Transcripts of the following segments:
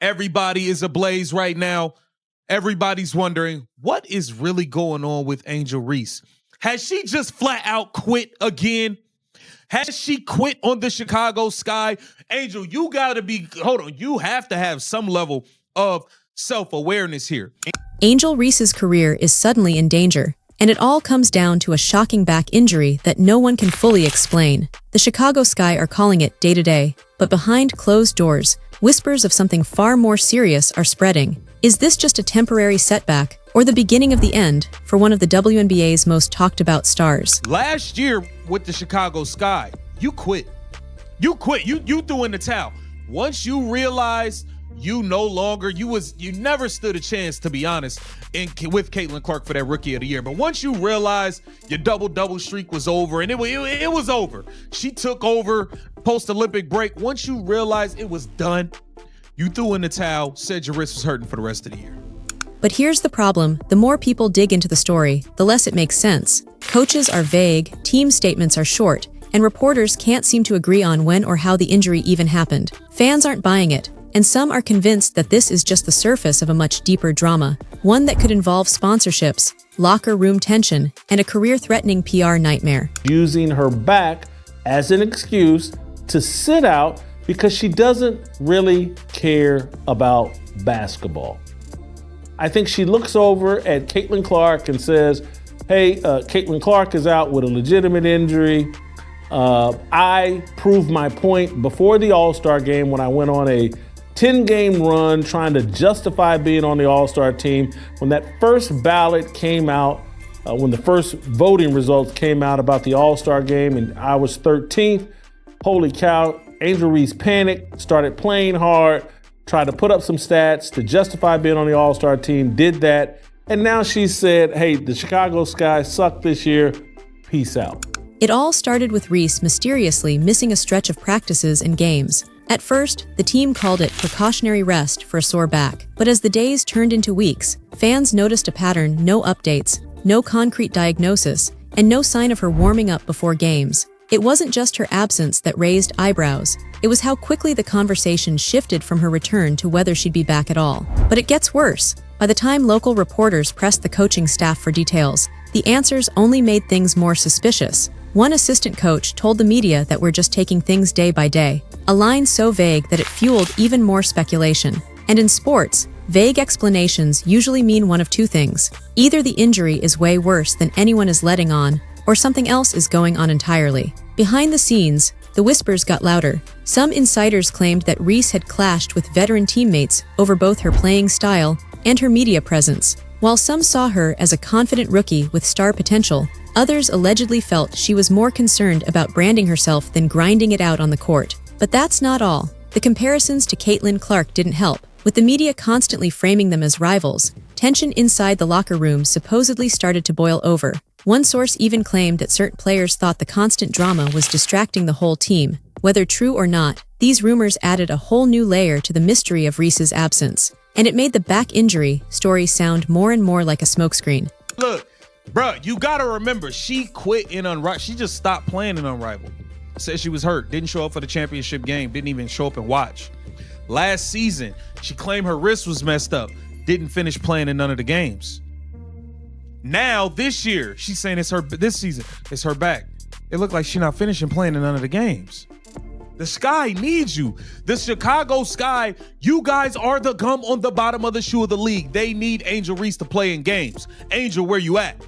Everybody is ablaze right now. Everybody's wondering, what is really going on with Angel Reese? Has she just flat out quit again? Has she quit on the Chicago Sky? Angel, you have to have some level of self-awareness here. Angel Reese's career is suddenly in danger, and it all comes down to a shocking back injury that no one can fully explain. The Chicago Sky are calling it day-to-day, but behind closed doors, whispers of something far more serious are spreading. Is this just a temporary setback, or the beginning of the end for one of the WNBA's most talked-about stars? Last year with the Chicago Sky, you quit. You threw in the towel. Once you realized you never stood a chance, to be honest, with Caitlin Clark for that Rookie of the Year. But once you realized your double streak was over, and it was over. She took over post-Olympic break. Once you realized it was done, you threw in the towel, said your wrist was hurting for the rest of the year. But here's the problem. The more people dig into the story, the less it makes sense. Coaches are vague, team statements are short, and reporters can't seem to agree on when or how the injury even happened. Fans aren't buying it, and some are convinced that this is just the surface of a much deeper drama, one that could involve sponsorships, locker room tension, and a career-threatening PR nightmare. Using her back as an excuse to sit out because she doesn't really care about basketball. I think she looks over at Caitlin Clark and says, hey, Caitlin Clark is out with a legitimate injury. I proved my point before the All-Star game when I went on a 10-game run trying to justify being on the All-Star team. When that first ballot came out, when the first voting results came out about the All-Star game, and I was 13th, holy cow, Angel Reese panicked, started playing hard, tried to put up some stats to justify being on the All-Star team, did that, and now she said, hey, the Chicago Sky sucked this year, peace out. It all started with Reese mysteriously missing a stretch of practices and games. At first, the team called it precautionary rest for a sore back, but as the days turned into weeks, fans noticed a pattern: no updates, no concrete diagnosis, and no sign of her warming up before games. It wasn't just her absence that raised eyebrows. It was how quickly the conversation shifted from her return to whether she'd be back at all. But it gets worse. By the time local reporters pressed the coaching staff for details, the answers only made things more suspicious. One assistant coach told the media that we're just taking things day by day, a line so vague that it fueled even more speculation. And in sports, vague explanations usually mean one of two things. Either the injury is way worse than anyone is letting on, or something else is going on entirely. Behind the scenes, the whispers got louder. Some insiders claimed that Reese had clashed with veteran teammates over both her playing style and her media presence. While some saw her as a confident rookie with star potential, others allegedly felt she was more concerned about branding herself than grinding it out on the court. But that's not all. The comparisons to Caitlin Clark didn't help. With the media constantly framing them as rivals, tension inside the locker room supposedly started to boil over. One source even claimed that certain players thought the constant drama was distracting the whole team. Whether true or not, these rumors added a whole new layer to the mystery of Reese's absence, and it made the back injury story sound more and more like a smokescreen. Look, bruh, you gotta remember, she quit in Unrivaled. She just stopped playing in Unrivaled. Said she was hurt, didn't show up for the championship game, didn't even show up and watch. Last season, she claimed her wrist was messed up, didn't finish playing in none of the games. Now, this year, she's saying this season, it's her back. It looked like she's not finishing playing in none of the games. The Sky needs you. The Chicago Sky, you guys are the gum on the bottom of the shoe of the league. They need Angel Reese to play in games. Angel, where you at?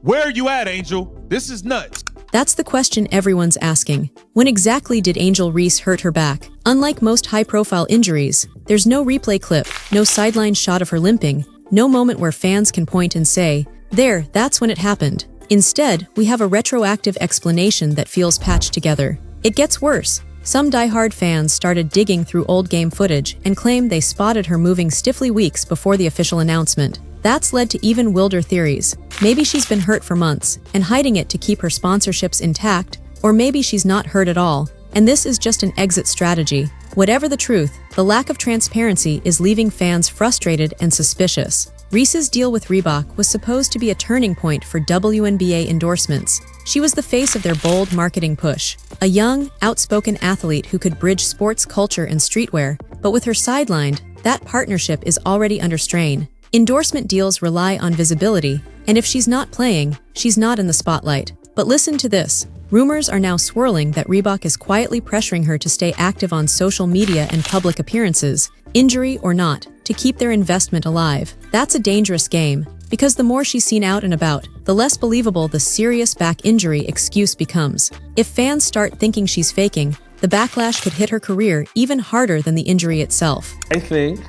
Where are you at, Angel? This is nuts. That's the question everyone's asking. When exactly did Angel Reese hurt her back? Unlike most high-profile injuries, there's no replay clip, no sideline shot of her limping, no moment where fans can point and say, there, that's when it happened. Instead, we have a retroactive explanation that feels patched together. It gets worse. Some diehard fans started digging through old game footage and claim they spotted her moving stiffly weeks before the official announcement. That's led to even wilder theories. Maybe she's been hurt for months and hiding it to keep her sponsorships intact, or maybe she's not hurt at all, and this is just an exit strategy. Whatever the truth, the lack of transparency is leaving fans frustrated and suspicious. Reese's deal with Reebok was supposed to be a turning point for WNBA endorsements. She was the face of their bold marketing push, a young, outspoken athlete who could bridge sports culture and streetwear, But with her sidelined, that partnership is already under strain. Endorsement deals rely on visibility, and if she's not playing, she's not in the spotlight. But listen to this. Rumors are now swirling that Reebok is quietly pressuring her to stay active on social media and public appearances, injury or not, to keep their investment alive. That's a dangerous game, because the more she's seen out and about, the less believable the serious back injury excuse becomes. If fans start thinking she's faking, the backlash could hit her career even harder than the injury itself. I think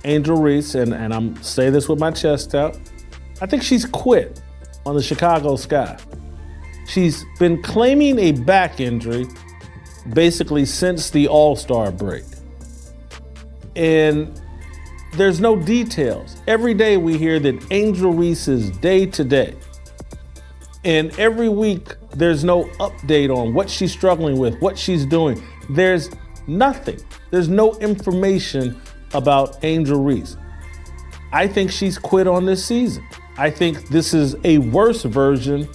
Angel Reese, and I'm saying this with my chest out, I think she's quit on the Chicago Sky. She's been claiming a back injury basically since the All-Star break. And there's no details. Every day we hear that Angel Reese is day to day. And every week there's no update on what she's struggling with, what she's doing. There's nothing. There's no information about Angel Reese. I think she's quit on this season. I think this is a worse version.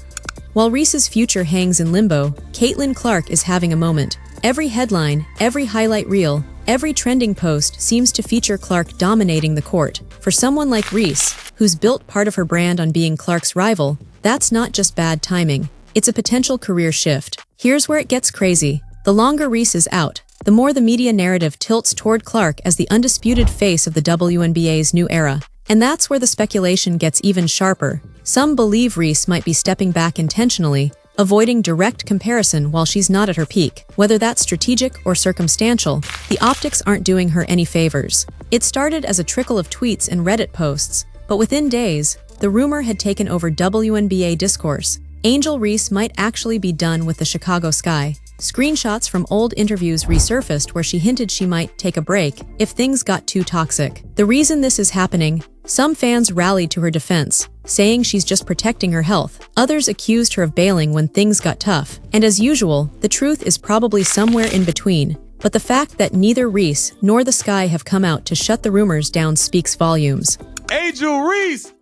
While Reese's future hangs in limbo, Caitlin Clark is having a moment. Every headline, every highlight reel, every trending post seems to feature Clark dominating the court. For someone like Reese, who's built part of her brand on being Clark's rival, that's not just bad timing, it's a potential career shift. Here's where it gets crazy. The longer Reese is out, the more the media narrative tilts toward Clark as the undisputed face of the WNBA's new era. And that's where the speculation gets even sharper. Some believe Reese might be stepping back intentionally, avoiding direct comparison while she's not at her peak. Whether that's strategic or circumstantial, the optics aren't doing her any favors. It started as a trickle of tweets and Reddit posts, but within days, the rumor had taken over WNBA discourse. Angel Reese might actually be done with the Chicago Sky. Screenshots from old interviews resurfaced where she hinted she might take a break if things got too toxic. The reason this is happening, some fans rallied to her defense, saying she's just protecting her health. Others accused her of bailing when things got tough. And as usual, the truth is probably somewhere in between. But the fact that neither Reese nor the Sky have come out to shut the rumors down speaks volumes. Angel Reese!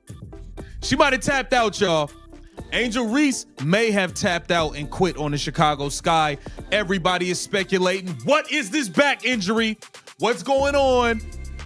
She might have tapped out, y'all. Angel Reese may have tapped out and quit on the Chicago Sky. Everybody is speculating. What is this back injury? What's going on?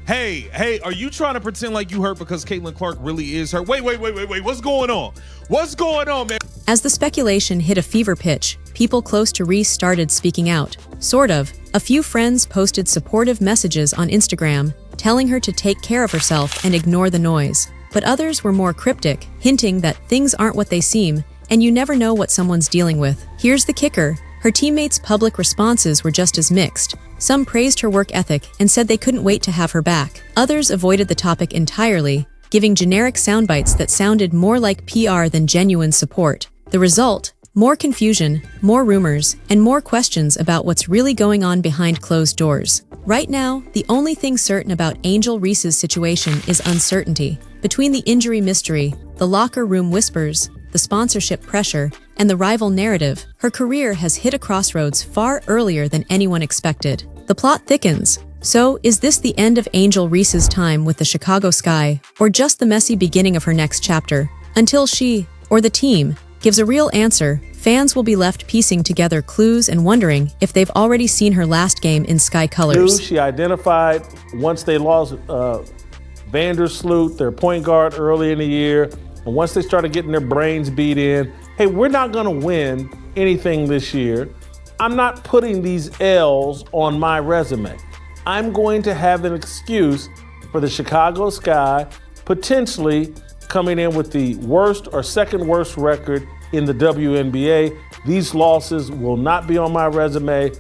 Hey, are you trying to pretend like you hurt because Caitlin Clark really is hurt? Wait. What's going on? What's going on, man? As the speculation hit a fever pitch, people close to Reese started speaking out. Sort of. A few friends posted supportive messages on Instagram, telling her to take care of herself and ignore the noise. But others were more cryptic, hinting that things aren't what they seem, and you never know what someone's dealing with. Here's the kicker. Her teammates' public responses were just as mixed. Some praised her work ethic and said they couldn't wait to have her back. Others avoided the topic entirely, giving generic soundbites that sounded more like PR than genuine support. The result? More confusion, more rumors, and more questions about what's really going on behind closed doors. Right now, the only thing certain about Angel Reese's situation is uncertainty. Between the injury mystery, the locker room whispers, the sponsorship pressure, and the rival narrative, her career has hit a crossroads far earlier than anyone expected. The plot thickens. So, is this the end of Angel Reese's time with the Chicago Sky, or just the messy beginning of her next chapter? Until she, or the team, gives a real answer, fans will be left piecing together clues and wondering if they've already seen her last game in Sky colors. She identified once they lost Vandersloot, their point guard, early in the year, and once they started getting their brains beat in, hey, we're not going to win anything this year. I'm not putting these L's on my resume. I'm going to have an excuse for the Chicago Sky potentially coming in with the worst or second worst record in the WNBA. These losses will not be on my resume.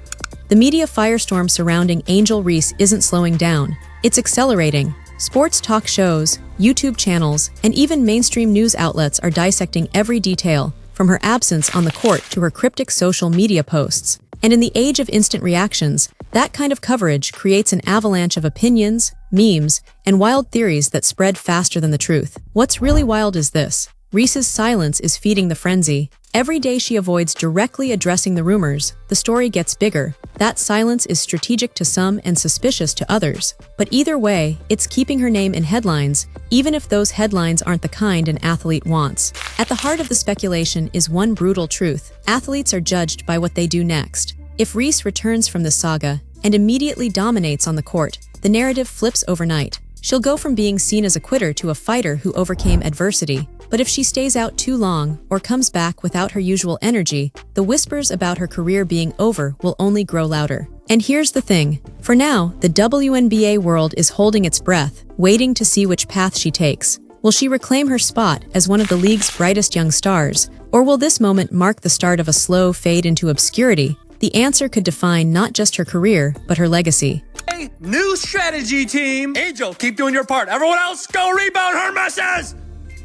The media firestorm surrounding Angel Reese isn't slowing down. It's accelerating. Sports talk shows, YouTube channels, and even mainstream news outlets are dissecting every detail, from her absence on the court to her cryptic social media posts. And in the age of instant reactions, that kind of coverage creates an avalanche of opinions, memes, and wild theories that spread faster than the truth. What's really wild is this. Reese's silence is feeding the frenzy. Every day she avoids directly addressing the rumors, the story gets bigger. That silence is strategic to some and suspicious to others. But either way, it's keeping her name in headlines, even if those headlines aren't the kind an athlete wants. At the heart of the speculation is one brutal truth. Athletes are judged by what they do next. If Reese returns from the saga and immediately dominates on the court, the narrative flips overnight. She'll go from being seen as a quitter to a fighter who overcame adversity. But if she stays out too long or comes back without her usual energy, the whispers about her career being over will only grow louder. And here's the thing. For now, the WNBA world is holding its breath, waiting to see which path she takes. Will she reclaim her spot as one of the league's brightest young stars? Or will this moment mark the start of a slow fade into obscurity? The answer could define not just her career, but her legacy. Hey, new strategy, team. Angel, keep doing your part. Everyone else, go rebound her misses.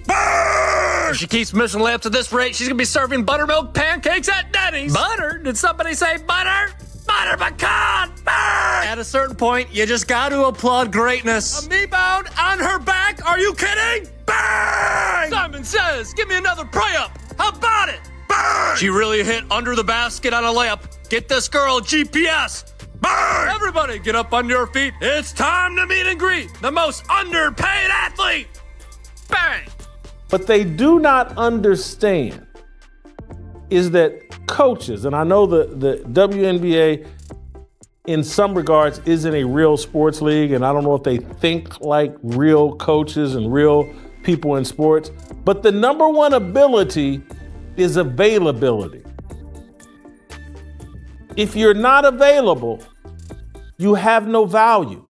Burn! If she keeps missing layups at this rate, she's gonna be serving buttermilk pancakes at Denny's. Butter? Did somebody say butter? Butter pecan! Burn! At a certain point, you just got to applaud greatness. A rebound on her back? Are you kidding? Bang! Simon says, give me another pray-up. How about it? Bang! She really hit under the basket on a layup. Get this girl GPS. Bang! Everybody get up on your feet. It's time to meet and greet the most underpaid athlete. Bang! What they do not understand is that coaches, and I know the WNBA in some regards isn't a real sports league, and I don't know if they think like real coaches and real people in sports, but the number one ability is availability. If you're not available, you have no value.